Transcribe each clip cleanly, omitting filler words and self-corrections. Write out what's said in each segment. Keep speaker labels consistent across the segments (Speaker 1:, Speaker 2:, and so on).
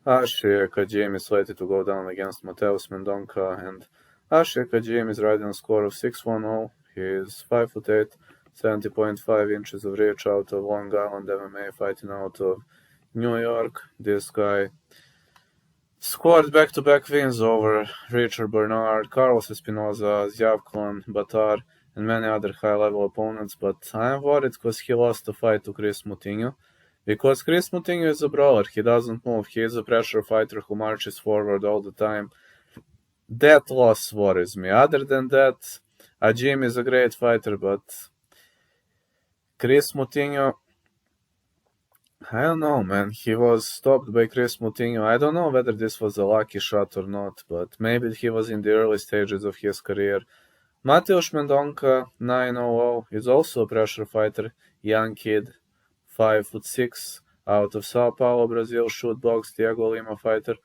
Speaker 1: Ashiek Ajim is slated to go down against Mateus Mendonca, and Ashiek Ajim is riding a score of 6-1-0. He is 5'8", 70.5 inches of reach out of Long Island MMA, fighting out of New York. This guy scored back-to-back wins over Richard Bernard, Carlos Espinoza, Zjavkon, Batar, and many other high-level opponents, but I'm worried because he lost the fight to Chris Moutinho. Because Chris Moutinho is a brawler, he doesn't move, he is a pressure fighter who marches forward all the time. That loss worries me. Other than that, Ajim is a great fighter, but Chris Moutinho, I don't know, man. He was stopped by Chris Moutinho. I don't know whether this was a lucky shot or not, but maybe he was in the early stages of his career. Mateus Mendonca, 9-0, is also a pressure fighter, young kid, 5'6", out of Sao Paulo, Brazil, shoot box, Diego Lima fighter.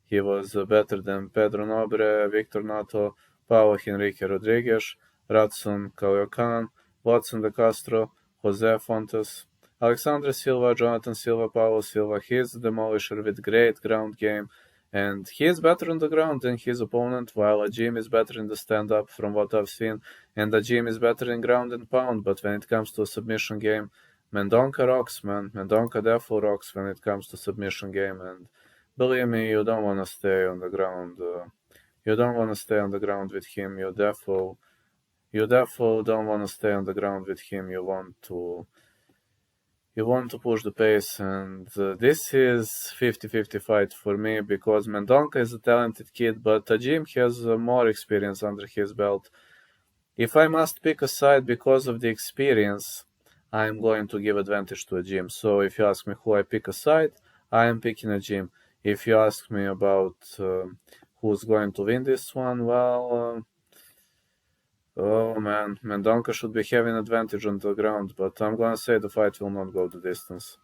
Speaker 1: He was better than Pedro Nobre, Victor Nato, Paulo Henrique Rodriguez, Ratson Caliocan, Watson de Castro, Jose Fontes, Alexandre Silva, Jonathan Silva, Paulo Silva. He is a demolisher with great ground game, and he is better on the ground than his opponent, while Ajim is better in the stand-up from what I've seen, and Ajim is better in ground and pound, but when it comes to a submission game, Mendonca rocks, man. Mendonca definitely rocks when it comes to submission game, and believe me, you don't want to stay on the ground. You don't want to stay on the ground with him. You definitely don't want to stay on the ground with him. You want to push the pace, and this is 50-50 fight for me because Mendonca is a talented kid, but Ajim has more experience under his belt. If I must pick a side because of the experience, I'm going to give advantage to Ajim. So if you ask me who I pick a side, I am picking Ajim. If you ask me about who's going to win this one, well, oh man, Mendonca should be having advantage on the ground, but I'm gonna say the fight will not go the distance.